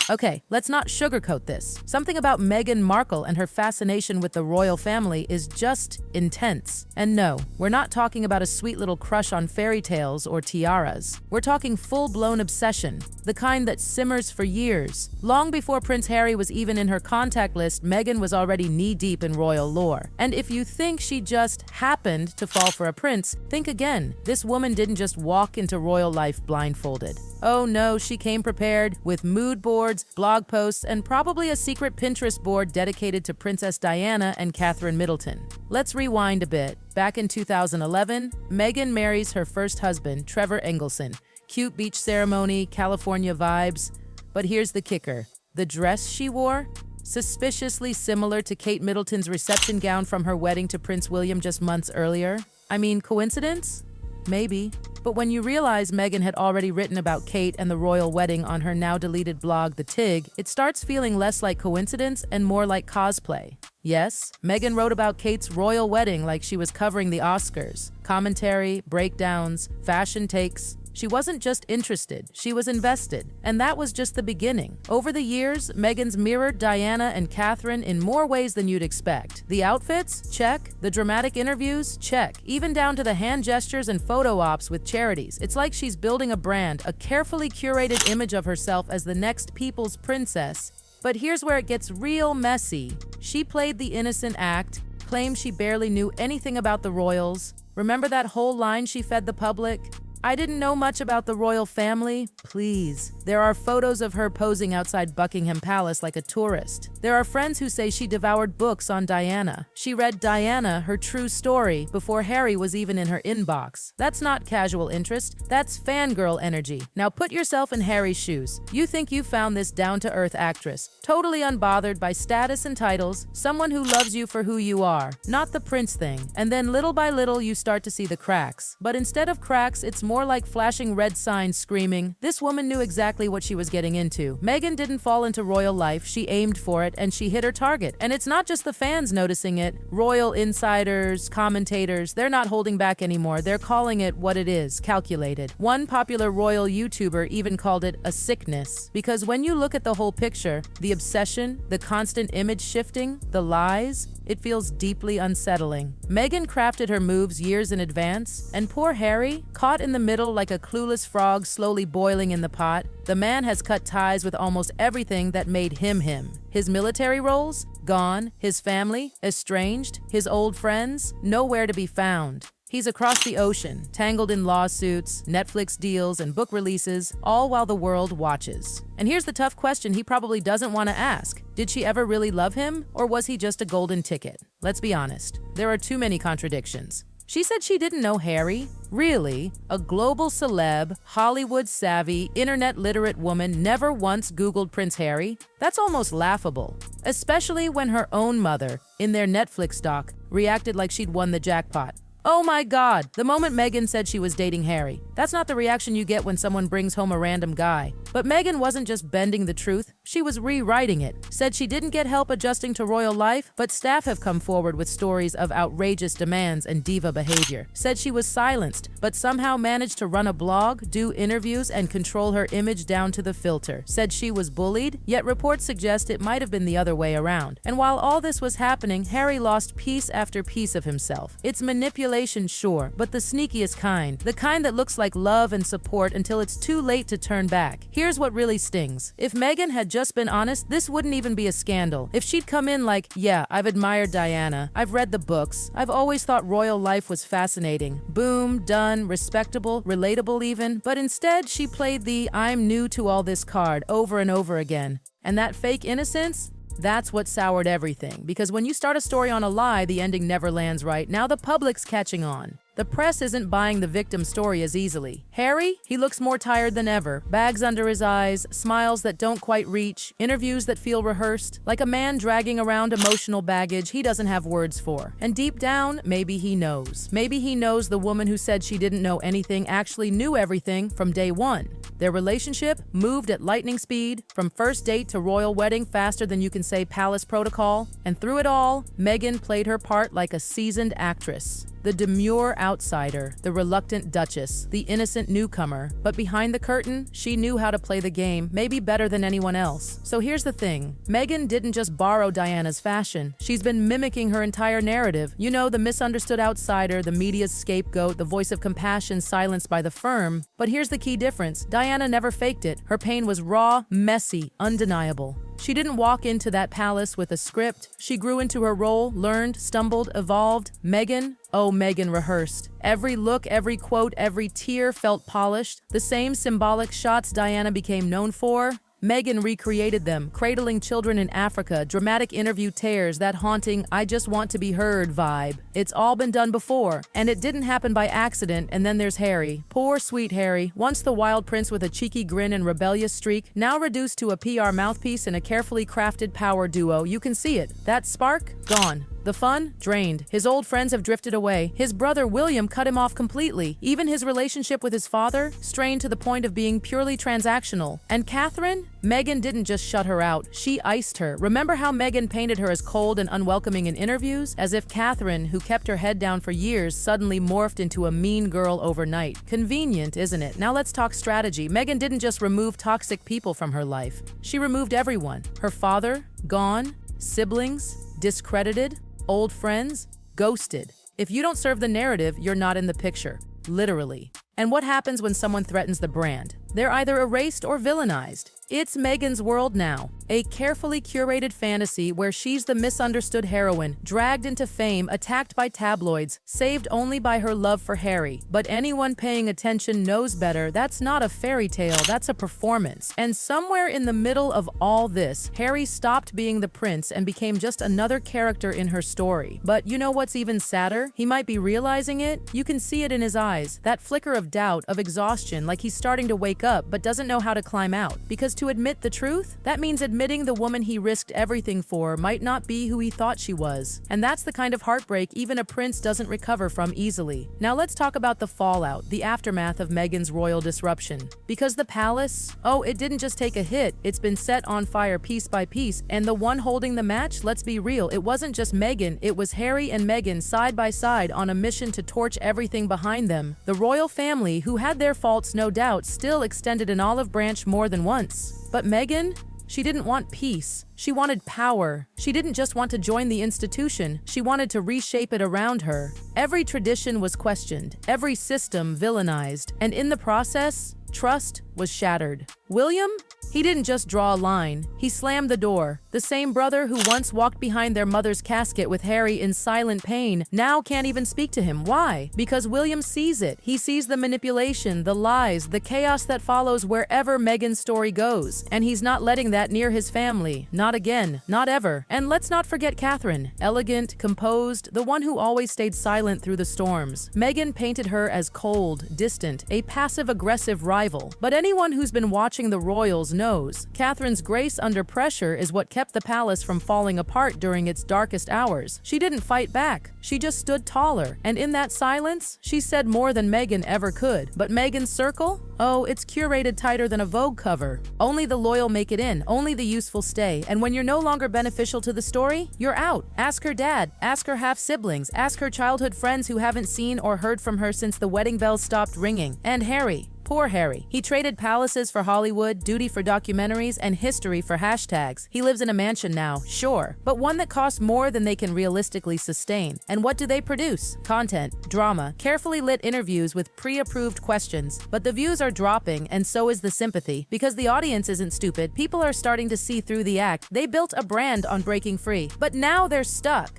Okay, let's not sugarcoat this. Something about Meghan Markle and her fascination with the royal family is just intense. And no, we're not talking about a sweet little crush on fairy tales or tiaras. We're talking full-blown obsession, the kind that simmers for years. Long before Prince Harry was even in her contact list, Meghan was already knee-deep in royal lore. And if you think she just happened to fall for a prince, think again. This woman didn't just walk into royal life blindfolded. Oh no, she came prepared with mood boards, blog posts, and probably a secret Pinterest board dedicated to Princess Diana and Catherine Middleton. Let's rewind a bit. Back in 2011, Meghan marries her first husband, Trevor Engelson. Cute beach ceremony, California vibes. But here's the kicker. The dress she wore? Suspiciously similar to Kate Middleton's reception gown from her wedding to Prince William just months earlier. I mean, coincidence? Maybe. But when you realize Meghan had already written about Kate and the royal wedding on her now-deleted blog, The Tig, it starts feeling less like coincidence and more like cosplay. Yes, Meghan wrote about Kate's royal wedding like she was covering the Oscars. Commentary, breakdowns, fashion takes. She wasn't just interested, she was invested. And that was just the beginning. Over the years, Meghan's mirrored Diana and Catherine in more ways than you'd expect. The outfits? Check. The dramatic interviews? Check. Even down to the hand gestures and photo ops with charities. It's like she's building a brand, a carefully curated image of herself as the next people's princess. But here's where it gets real messy. She played the innocent act, claimed she barely knew anything about the royals. Remember that whole line she fed the public? I didn't know much about the royal family. Please. There are photos of her posing outside Buckingham Palace like a tourist. There are friends who say she devoured books on Diana. She read Diana, her true story, before Harry was even in her inbox. That's not casual interest. That's fangirl energy. Now put yourself in Harry's shoes. You think you found this down-to-earth actress, totally unbothered by status and titles, someone who loves you for who you are, not the prince thing. And then little by little you start to see the cracks. But instead of cracks, it's more like flashing red signs screaming, this woman knew exactly what she was getting into. Meghan didn't fall into royal life, she aimed for it and she hit her target. And it's not just the fans noticing it. Royal insiders, commentators, they're not holding back anymore. They're calling it what it is, calculated. One popular royal YouTuber even called it a sickness. Because when you look at the whole picture, the obsession, the constant image shifting, the lies, it feels deeply unsettling. Meghan crafted her moves years in advance, and poor Harry, caught in the middle like a clueless frog slowly boiling in the pot, the man has cut ties with almost everything that made him him. His military roles? Gone. His family? Estranged. His old friends? Nowhere to be found. He's across the ocean, tangled in lawsuits, Netflix deals, and book releases, all while the world watches. And here's the tough question he probably doesn't want to ask. Did she ever really love him, or was he just a golden ticket? Let's be honest, there are too many contradictions. She said she didn't know Harry. Really? A global celeb, Hollywood-savvy, internet-literate woman never once Googled Prince Harry? That's almost laughable. Especially when her own mother, in their Netflix doc, reacted like she'd won the jackpot. Oh my God, the moment Meghan said she was dating Harry. That's not the reaction you get when someone brings home a random guy. But Meghan wasn't just bending the truth, she was rewriting it. Said she didn't get help adjusting to royal life, but staff have come forward with stories of outrageous demands and diva behavior. Said she was silenced, but somehow managed to run a blog, do interviews, and control her image down to the filter. Said she was bullied, yet reports suggest it might have been the other way around. And while all this was happening, Harry lost piece after piece of himself. It's manipulation, sure, but the sneakiest kind. The kind that looks like love and support until it's too late to turn back. Here's what really stings. If Meghan had just been honest, this wouldn't even be a scandal. If she'd come in like, yeah, I've admired Diana, I've read the books, I've always thought royal life was fascinating. Boom, done, respectable, relatable even. But instead, she played the I'm new to all this card over and over again. And that fake innocence? That's what soured everything. Because when you start a story on a lie, the ending never lands right. Now the public's catching on. The press isn't buying the victim story as easily. Harry? He looks more tired than ever. Bags under his eyes, smiles that don't quite reach, interviews that feel rehearsed, like a man dragging around emotional baggage he doesn't have words for. And deep down, maybe he knows. Maybe he knows the woman who said she didn't know anything actually knew everything from day one. Their relationship moved at lightning speed, from first date to royal wedding faster than you can say palace protocol. And through it all, Meghan played her part like a seasoned actress. The the demure outsider, the reluctant duchess, the innocent newcomer. But behind the curtain, she knew how to play the game, maybe better than anyone else. So here's the thing. Meghan didn't just borrow Diana's fashion. She's been mimicking her entire narrative. You know, the misunderstood outsider, the media's scapegoat, the voice of compassion silenced by the firm. But here's the key difference. Diana never faked it. Her pain was raw, messy, undeniable. She didn't walk into that palace with a script. She grew into her role, learned, stumbled, evolved. Meghan rehearsed. Every look, every quote, every tear felt polished. The same symbolic shots Diana became known for, Meghan recreated them, cradling children in Africa, dramatic interview tears, that haunting "I just want to be heard" vibe. It's all been done before, and it didn't happen by accident. And then there's Harry. Poor sweet Harry, once the wild prince with a cheeky grin and rebellious streak, now reduced to a PR mouthpiece in a carefully crafted power duo. You can see it. That spark? Gone. The fun? Drained. His old friends have drifted away. His brother William cut him off completely. Even his relationship with his father? Strained to the point of being purely transactional. And Catherine? Meghan didn't just shut her out, she iced her. Remember how Meghan painted her as cold and unwelcoming in interviews? As if Catherine, who kept her head down for years, suddenly morphed into a mean girl overnight. Convenient, isn't it? Now let's talk strategy. Meghan didn't just remove toxic people from her life. She removed everyone. Her father? Gone. Siblings? Discredited. Old friends? Ghosted. If you don't serve the narrative, you're not in the picture. Literally. And what happens when someone threatens the brand? They're either erased or villainized. It's Meghan's world now, a carefully curated fantasy where she's the misunderstood heroine, dragged into fame, attacked by tabloids, saved only by her love for Harry. But anyone paying attention knows better. That's not a fairy tale, that's a performance. And somewhere in the middle of all this, Harry stopped being the prince and became just another character in her story. But you know what's even sadder? He might be realizing it. You can see it in his eyes, that flicker of doubt, of exhaustion, like he's starting to wake up but doesn't know how to climb out. Because to admit the truth, that means admitting the woman he risked everything for might not be who he thought she was. And that's the kind of heartbreak even a prince doesn't recover from easily. Now let's talk about the fallout, the aftermath of Meghan's royal disruption. Because the palace, it didn't just take a hit, it's been set on fire piece by piece. And the one holding the match, let's be real, it wasn't just Meghan, it was Harry and Meghan side by side on a mission to torch everything behind them. The royal family, who had their faults no doubt, still extended an olive branch more than once. But Meghan? She didn't want peace. She wanted power. She didn't just want to join the institution. She wanted to reshape it around her. Every tradition was questioned, every system villainized, and in the process, trust was shattered. William? He didn't just draw a line. He slammed the door. The same brother who once walked behind their mother's casket with Harry in silent pain now can't even speak to him. Why? Because William sees it. He sees the manipulation, the lies, the chaos that follows wherever Meghan's story goes. And he's not letting that near his family. Not again. Not ever. And let's not forget Catherine. Elegant, composed, the one who always stayed silent through the storms. Meghan painted her as cold, distant, a passive-aggressive rival. But anyone who's been watching the royals knows Catherine's grace under pressure is what kept the palace from falling apart during its darkest hours. She didn't fight back. She just stood taller. And in that silence, she said more than Meghan ever could. But Meghan's circle? Oh, it's curated tighter than a Vogue cover. Only the loyal make it in. Only the useful stay. And when you're no longer beneficial to the story, you're out. Ask her dad. Ask her half-siblings. Ask her childhood friends who haven't seen or heard from her since the wedding bells stopped ringing. And Harry. Poor Harry. He traded palaces for Hollywood, duty for documentaries, and history for hashtags. He lives in a mansion now, sure, but one that costs more than they can realistically sustain. And what do they produce? Content, drama, carefully lit interviews with pre-approved questions. But the views are dropping, and so is the sympathy. Because the audience isn't stupid, people are starting to see through the act. They built a brand on breaking free. But now they're stuck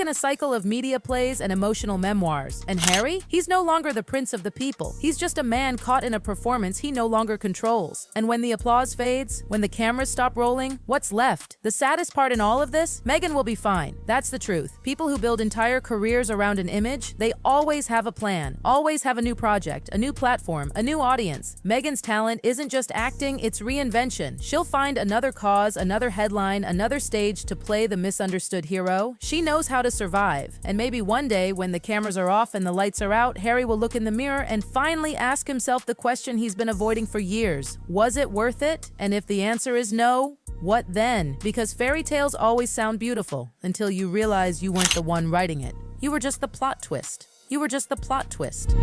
in a cycle of media plays and emotional memoirs. And Harry? He's no longer the prince of the people. He's just a man caught in a performance he no longer controls. And when the applause fades, when the cameras stop rolling, what's left? The saddest part in all of this? Meghan will be fine. That's the truth. People who build entire careers around an image, they always have a plan, always have a new project, a new platform, a new audience. Meghan's talent isn't just acting, it's reinvention. She'll find another cause, another headline, another stage to play the misunderstood hero. She knows how to survive. And maybe one day, when the cameras are off and the lights are out, Harry will look in the mirror and finally ask himself the question he's been avoiding for years. Was it worth it? And if the answer is no, what then? Because fairy tales always sound beautiful until you realize you weren't the one writing it. You were just the plot twist. You were just the plot twist.